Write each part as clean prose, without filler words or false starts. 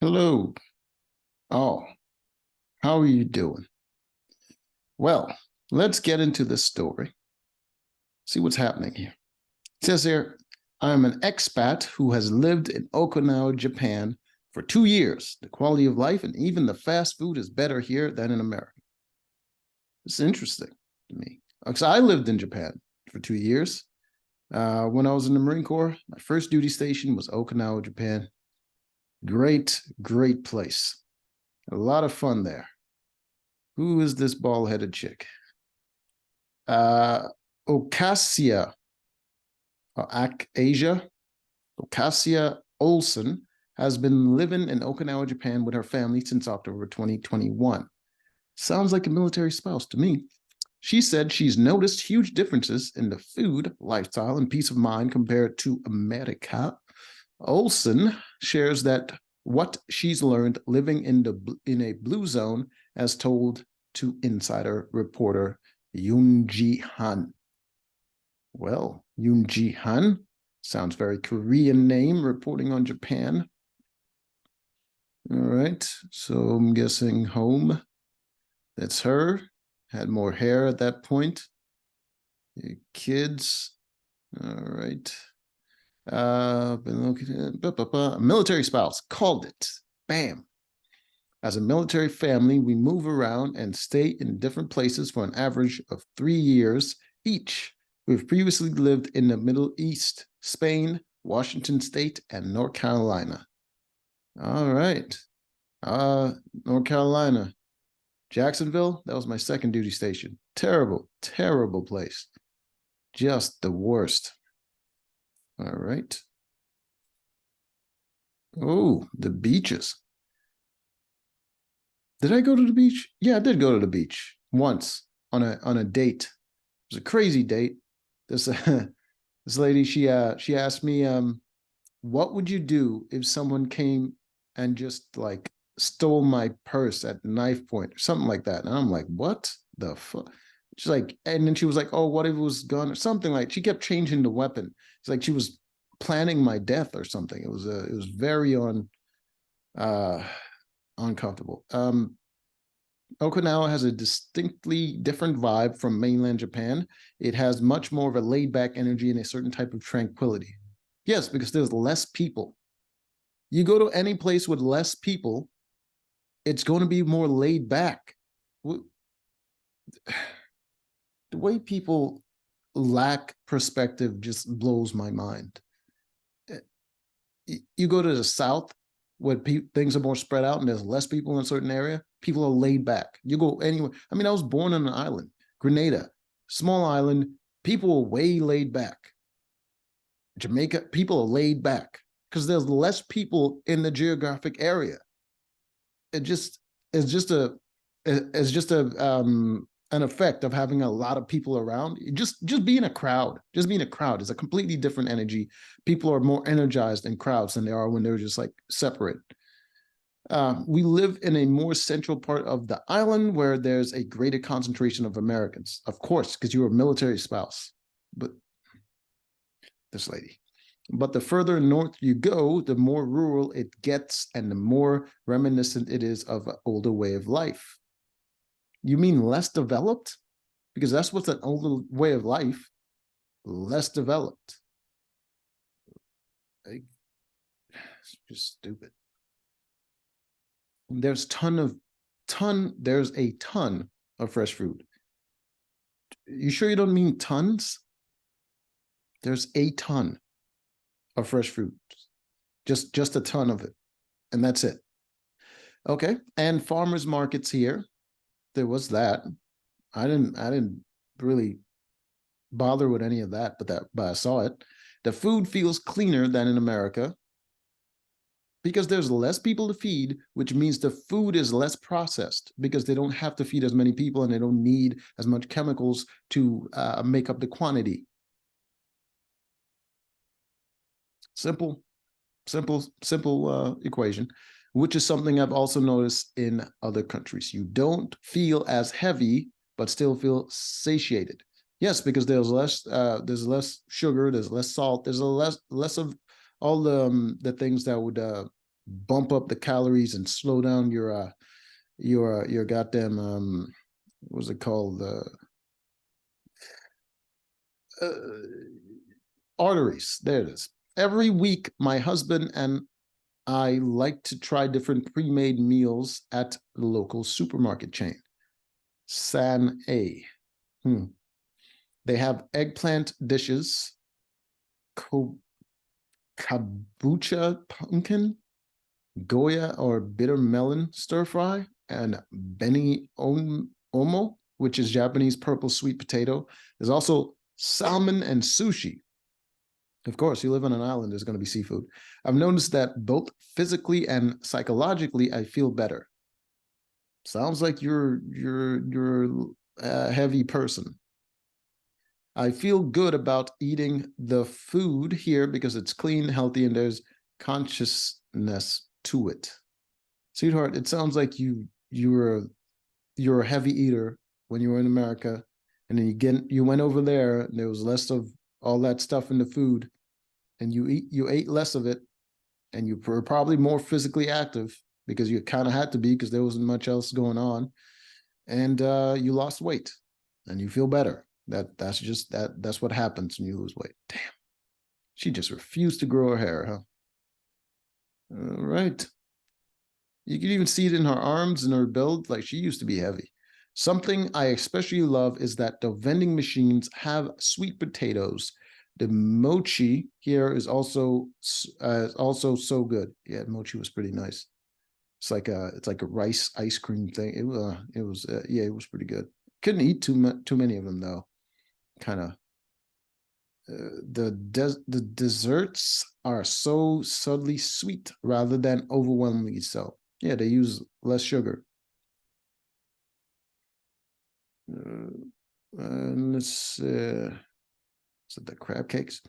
Hello. Oh, how are you doing? Well, let's get into this story. See what's happening here. It says here, I'm an expat who has lived in Okinawa, Japan for 2 years. The quality of life and even the fast food is better here than in America. It's interesting to me. Because I lived in Japan for 2 years. When I was in the Marine Corps, my first duty station was Okinawa, Japan. Great, great place. A lot of fun there. Who is this bald-headed chick? Uh, Okasia, Asia, Okasia Olson has been living in Okinawa, Japan with her family since October 2021. Sounds like a military spouse to me. She said she's noticed huge differences in the food, lifestyle, and peace of mind compared to America. Olson shares that what she's learned living in a blue zone, as told to insider reporter Yoon Ji Han. Well, Yoon Ji Han sounds very Korean name, reporting on Japan. All right, so I'm guessing home. That's her. Had more hair at that point. Kids. All right. Military spouse. Called it. Bam. As a military family, we move around and stay in different places for an average of 3 years each. We've previously lived in the Middle East, Spain, Washington State, and North Carolina. All right. North Carolina. Jacksonville, that was my second duty station. Terrible, terrible place. Just the worst. All right. Oh, the beaches. Did I go to the beach? Yeah, I did go to the beach once on a date. It was a crazy date. This this lady, she asked me, what would you do if someone came and just like stole my purse at knife point or something like that? And I'm like, what the fuck? She's like, and then she was like, oh, what if it was gun or something like. She kept changing the weapon. It's like she was planning my death or something. It was very uh uncomfortable. Okinawa has a distinctly different vibe from mainland Japan. It has much more of a laid back energy and a certain type of tranquility. Yes, because there's less people. You go to any place with less people, it's going to be more laid back. The way people lack perspective just blows my mind. You go to the South, where things are more spread out and there's less people in a certain area, people are laid back. You go anywhere. I mean, I was born on an island, Grenada, small island. People are way laid back. Jamaica, people are laid back because there's less people in the geographic area. It just it's just an effect of having a lot of people around. Just being a crowd, just being a crowd is a completely different energy. People are more energized in crowds than they are when they're just like separate. We live in a more central part of the island where there's a greater concentration of Americans, of course, because you're a military spouse. But this lady. But the further north you go, the more rural it gets and the more reminiscent it is of an older way of life. You mean less developed? Because that's what's an older way of life, less developed. Like, it's just stupid. There's there's a ton of fresh food. You sure you don't mean tons? There's a ton of fresh fruit. Just a ton of it. And that's it. Okay. And farmers markets here. There was that. I didn't really bother with any of that, but I saw it. The food feels cleaner than in America because there's less people to feed, which means the food is less processed because they don't have to feed as many people and they don't need as much chemicals to make up the quantity. Simple, simple equation, which is something I've also noticed in other countries. You don't feel as heavy, but still feel satiated. Yes, because there's less sugar, there's less salt, there's less of all the things that would bump up the calories and slow down your goddamn what's it called, uh, arteries. There it is. Every week, my husband and I like to try different pre-made meals at the local supermarket chain. San A. They have eggplant dishes, kabocha pumpkin, Goya or bitter melon stir fry, and beni omo, which is Japanese purple sweet potato. There's also salmon and sushi. Of course, you live on an island, there's going to be seafood. I've noticed that both physically and psychologically, I feel better. Sounds like you're a heavy person. I feel good about eating the food here because it's clean, healthy, and there's consciousness to it. Sweetheart, it sounds like you're a heavy eater when you were in America, and then you went over there and there was less of all that stuff in the food, and you ate less of it, and you were probably more physically active because you kind of had to be because there wasn't much else going on, and you lost weight, and you feel better. That's what happens when you lose weight. Damn, she just refused to grow her hair, huh? All right. You can even see it in her arms and her build. Like, she used to be heavy. Something I especially love is that the vending machines have sweet potatoes. The mochi here is also so good. Yeah, mochi was pretty nice. It's like a rice ice cream thing. It was yeah, it was pretty good. Couldn't eat too many of them though. Kind of the desserts are so subtly sweet rather than overwhelmingly so. Yeah, they use less sugar. And let's is it the crab cakes?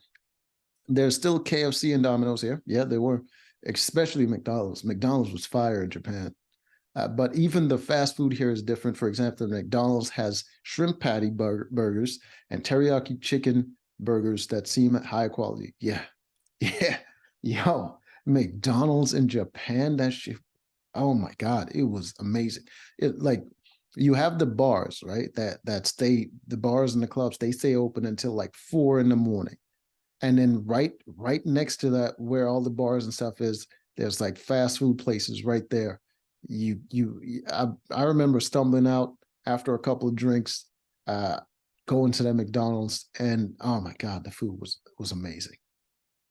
There's still KFC and Domino's here. Yeah, there were, especially McDonald's. McDonald's was fire in Japan. But even the fast food here is different. For example, McDonald's has shrimp patty burgers and teriyaki chicken burgers that seem high quality. Yeah, yeah, yo, McDonald's in Japan, that shit. Oh my God, it was amazing. It like you have the bars, right? That stay the bars and the clubs, they stay open until like 4 in the morning. And then right next to that, where all the bars and stuff is, there's like fast food places right there. I remember stumbling out after a couple of drinks, uh, going to that McDonald's, and oh my God, the food was amazing.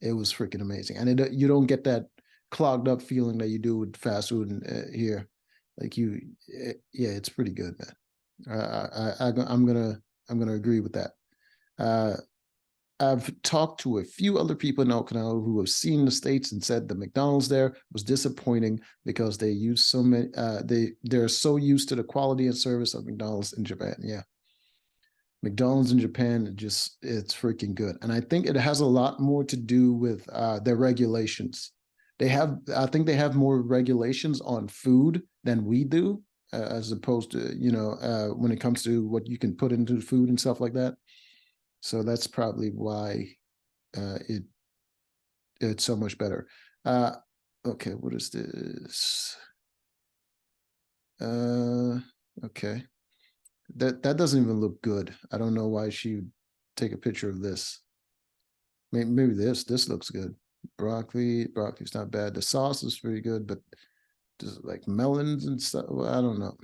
It was freaking amazing, and you don't get that clogged up feeling that you do with fast food here. Like yeah, it's pretty good, man. I'm gonna agree with that. Uh, I've talked to a few other people in Okinawa who have seen the States and said the McDonald's there was disappointing because they use so many they're so used to the quality and service of McDonald's in Japan. Yeah. McDonald's in Japan, it's freaking good. And I think it has a lot more to do with their regulations. I think they have more regulations on food than we do, as opposed to, when it comes to what you can put into food and stuff like that. So that's probably why uh, it it's so much better. Okay, what is this? Okay, that doesn't even look good. I don't know why she would take a picture of this. Maybe this looks good. Broccoli's not bad. The sauce is pretty good, but just like melons and stuff. Well, I don't know.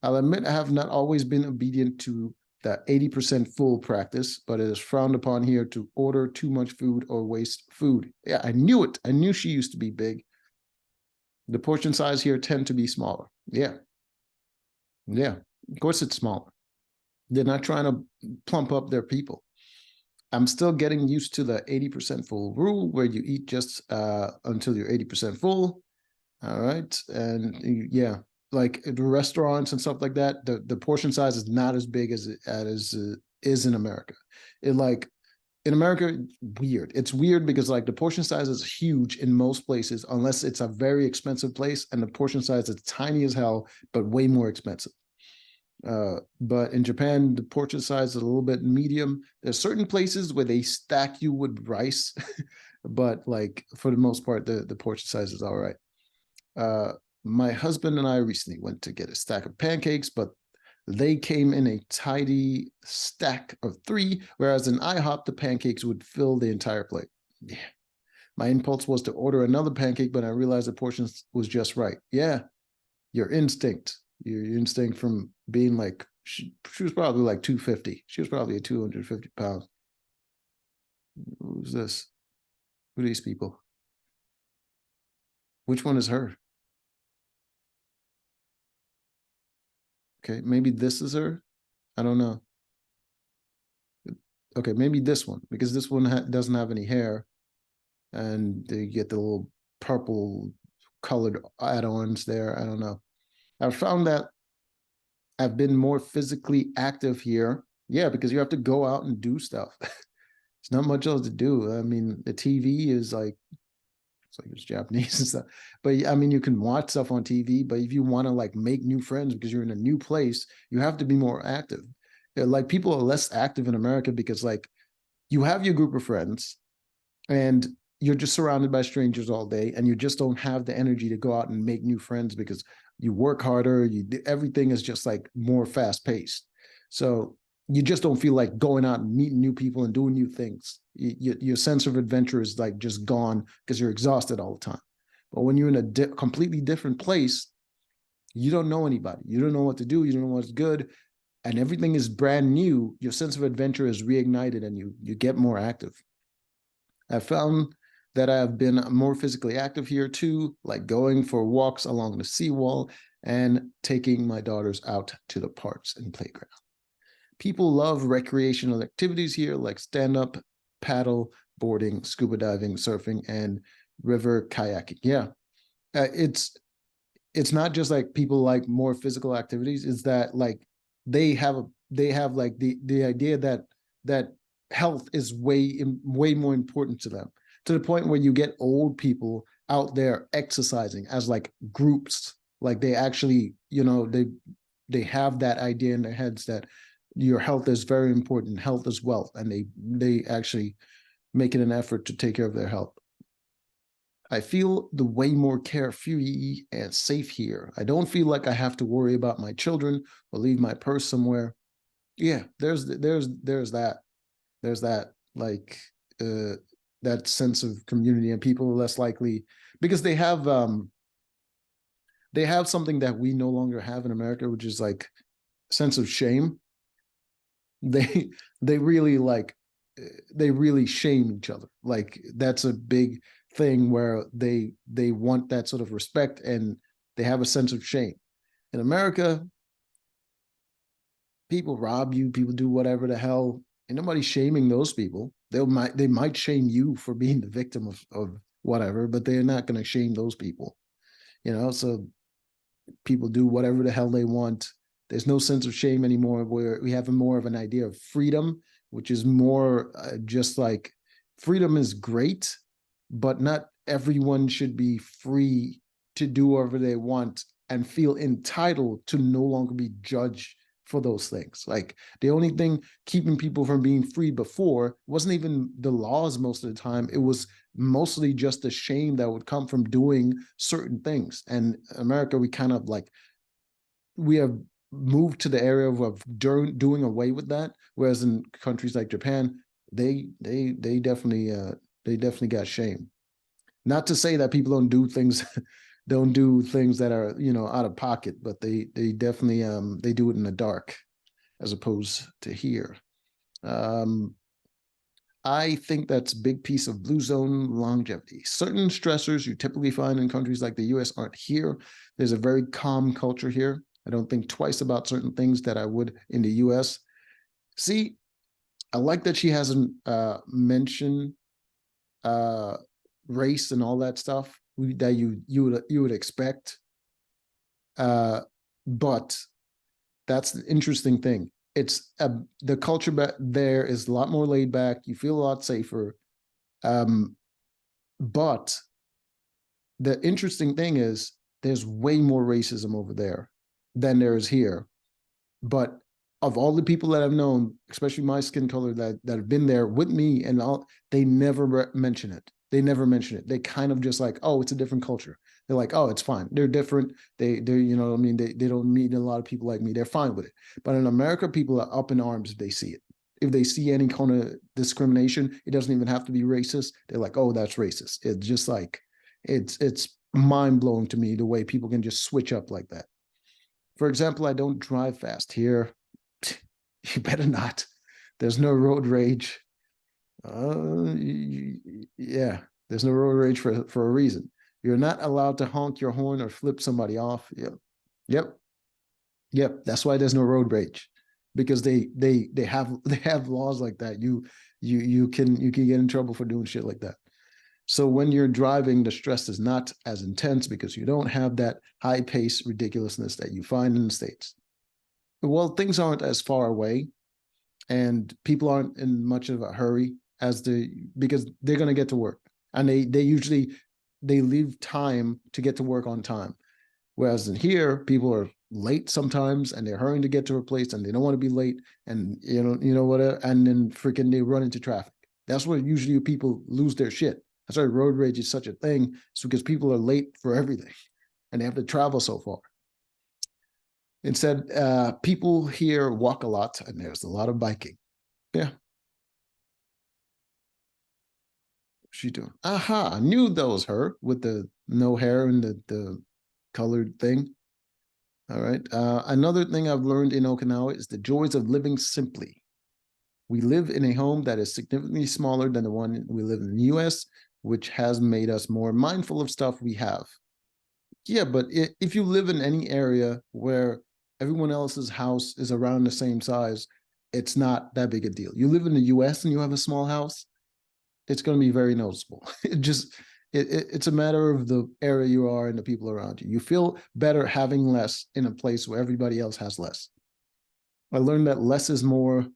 I'll admit I have not always been obedient to the 80% full practice, but it is frowned upon here to order too much food or waste food. Yeah, I knew it. I knew she used to be big. The portion size here tend to be smaller. Yeah. Yeah. Of course it's smaller. They're not trying to plump up their people. I'm still getting used to the 80% full rule where you eat just until you're 80% full. All right. And yeah, like the restaurants and stuff like that, the portion size is not as big as it is in America. It like in America, weird. It's weird because like the portion size is huge in most places, unless it's a very expensive place, and the portion size is tiny as hell, but way more expensive. But in Japan, the portion size is a little bit medium. There's certain places where they stack you with rice, but like for the most part, the portion size is all right. My husband and I recently went to get a stack of pancakes, but they came in a tidy stack of 3, whereas in IHOP, the pancakes would fill the entire plate. Yeah. My impulse was to order another pancake, but I realized the portion was just right. Yeah, your instinct, your instinct from being like, she was probably like 250. She was probably 250 pounds. Who's this? Who are these people? Which one is her? Okay, maybe this is her. I don't know. Okay, maybe this one, because this one doesn't have any hair, and they get the little purple colored add-ons there. I don't know. I've found that I've been more physically active here. Yeah, because you have to go out and do stuff. It's not much else to do. I mean, the TV is like, it's like it's Japanese and stuff. But I mean, you can watch stuff on TV, but if you want to like make new friends because you're in a new place, you have to be more active. Like people are less active in America because like you have your group of friends and you're just surrounded by strangers all day and you just don't have the energy to go out and make new friends because you work harder, everything is just like more fast paced. So you just don't feel like going out and meeting new people and doing new things. Your sense of adventure is like just gone because you're exhausted all the time. But when you're in a completely different place, you don't know anybody. You don't know what to do. You don't know what's good. And everything is brand new. Your sense of adventure is reignited and you get more active. I found that I've been more physically active here too, like going for walks along the seawall and taking my daughters out to the parks and playground. People love recreational activities here like stand-up, paddle, boarding, scuba diving, surfing, and river kayaking. Yeah, it's not just like people like more physical activities. It's that like they have like the idea that health is way more important to them, to the point where you get old people out there exercising as like groups. Like they actually, they have that idea in their heads that your health is very important. Health is wealth, and they actually make it an effort to take care of their health. I feel the way more carefree and safe here. I don't feel like I have to worry about my children or leave my purse somewhere. Yeah, there's that. There's that like that sense of community, and people are less likely because they have something that we no longer have in America, which is like sense of shame. They they really like they really shame each other. Like that's a big thing where they want that sort of respect and they have a sense of shame. In America, people rob you, people do whatever the hell, and nobody's shaming those people. They might shame you for being the victim of whatever, but they're not going to shame those people. So people do whatever the hell they want. There's no sense of shame anymore. Where we have more of an idea of freedom, which is more just like freedom is great, but not everyone should be free to do whatever they want and feel entitled to no longer be judged for those things. Like the only thing keeping people from being free before wasn't even the laws most of the time. It was mostly just the shame that would come from doing certain things. And America, we kind of like, we have moved to the area of doing away with that. Whereas in countries like Japan, they definitely got shame. Not to say that people don't do things don't do things that are out of pocket, but they definitely they do it in the dark as opposed to here. I think that's a big piece of blue zone longevity. Certain stressors you typically find in countries like the US aren't here. There's a very calm culture here. I don't think twice about certain things that I would in the US. See, I like that she hasn't mentioned race and all that stuff that you would expect. But that's the interesting thing. It's the culture there is a lot more laid back. You feel a lot safer. But the interesting thing is there's way more racism over there than there is here. But of all the people that I've known, especially my skin color that have been there with me and all, they never mention it. They never mention it. They kind of just like, oh, it's a different culture. They're like, oh, it's fine. They're different. They're, you know what I mean? They don't meet a lot of people like me. They're fine with it. But in America, people are up in arms if they see it. If they see any kind of discrimination, it doesn't even have to be racist. They're like, oh, that's racist. It's just like, it's mind blowing to me the way people can just switch up like that. For example, I don't drive fast here. You better not. There's no road rage. Yeah, there's no road rage for a reason. You're not allowed to honk your horn or flip somebody off. Yep, yep, yep. That's why there's no road rage, because they have laws like that. You can get in trouble for doing shit like that. So when you're driving, the stress is not as intense because you don't have that high pace ridiculousness that you find in the States. Well, things aren't as far away, and people aren't in much of a hurry as the because they're going to get to work, and they usually they leave time to get to work on time. Whereas in here, people are late sometimes, and they're hurrying to get to a place, and they don't want to be late, and you know what, and then freaking they run into traffic. That's where usually people lose their shit. That's why road rage is such a thing. It's because people are late for everything, and they have to travel so far. Instead, people here walk a lot, and there's a lot of biking. Yeah, she doing. Aha, I knew that was her with the no hair and the colored thing. All right. Another thing I've learned in Okinawa is the joys of living simply. We live in a home that is significantly smaller than the one we live in the US, which has made us more mindful of stuff we have. Yeah, but if you live in any area where everyone else's house is around the same size, it's not that big a deal. You live in the US and you have a small house, it's going to be very noticeable. It's a matter of the area you are and the people around you. You feel better having less in a place where everybody else has less. I learned that less is more.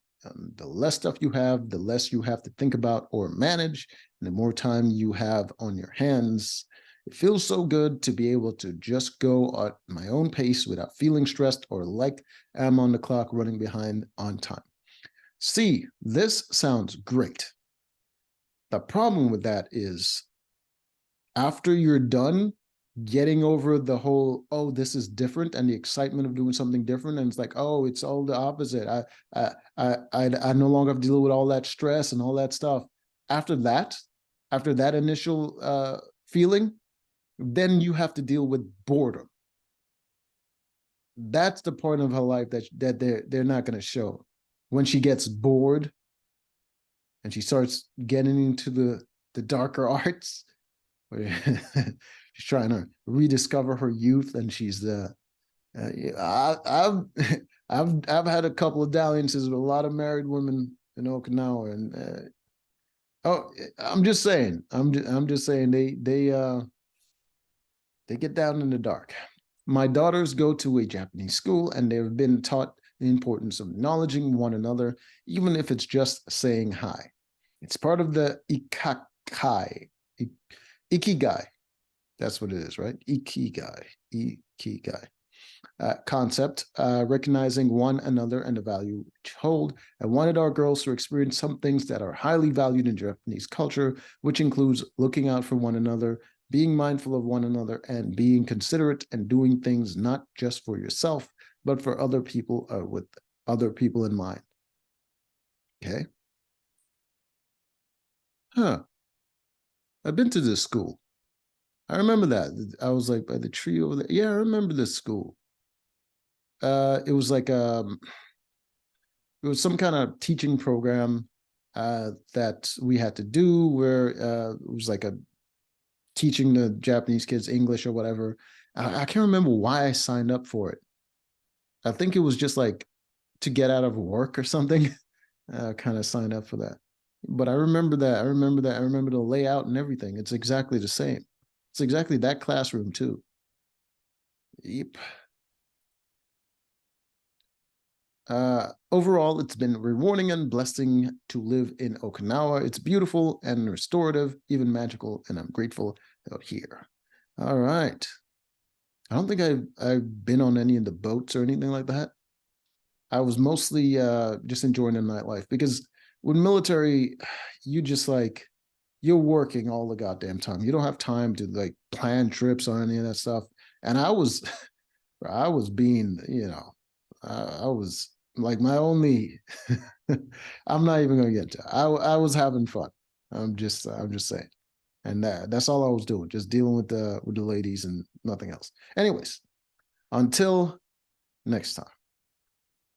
The less stuff you have, the less you have to think about or manage, and the more time you have on your hands. It feels so good to be able to just go at my own pace without feeling stressed or like I'm on the clock running behind on time. See, this sounds great. The problem with that is after you're done getting over the whole, oh, this is different, and the excitement of doing something different, and it's like, oh, it's all the opposite. I no longer have to deal with all that stress and all that stuff. After that, after that initial feeling, then you have to deal with boredom. That's the part of her life that they're not going to show. When she gets bored and she starts getting into the darker arts, she's trying to rediscover her youth, and she's I've I've had a couple of dalliances with a lot of married women in Okinawa, and oh, I'm just saying, I'm just saying they get down in the dark. My daughters go to a Japanese school, and they've been taught the importance of acknowledging one another, even if it's just saying hi. It's part of the ikakai, ikigai. That's what it is, right? Ikigai concept, recognizing one another and the value which hold. I wanted our girls to experience some things that are highly valued in Japanese culture, which includes looking out for one another, being mindful of one another, and being considerate and doing things not just for yourself, but for other people with other people in mind. Okay. Huh. I've been to this school. I remember that. I was like by the tree over there. Yeah, I remember this school. It was like it was some kind of teaching program that we had to do where it was like a teaching the Japanese kids English or whatever. I can't remember why I signed up for it. I think it was just like to get out of work or something. Kind of signed up for that. But I remember that. I remember that. I remember the layout and everything. It's exactly the same. It's exactly that classroom too. Yep. Overall, it's been rewarding and blessing to live in Okinawa. It's beautiful and restorative, even magical, and I'm grateful out here. All right. I don't think I've been on any of the boats or anything like that. I was mostly just enjoying the nightlife because with military, you just like you're working all the goddamn time. You don't have time to like plan trips or any of that stuff. And I was being, I was like my only. I'm not even gonna get to. I was having fun. I'm just saying, and that's all I was doing, just dealing with the ladies and nothing else. Anyways, until next time.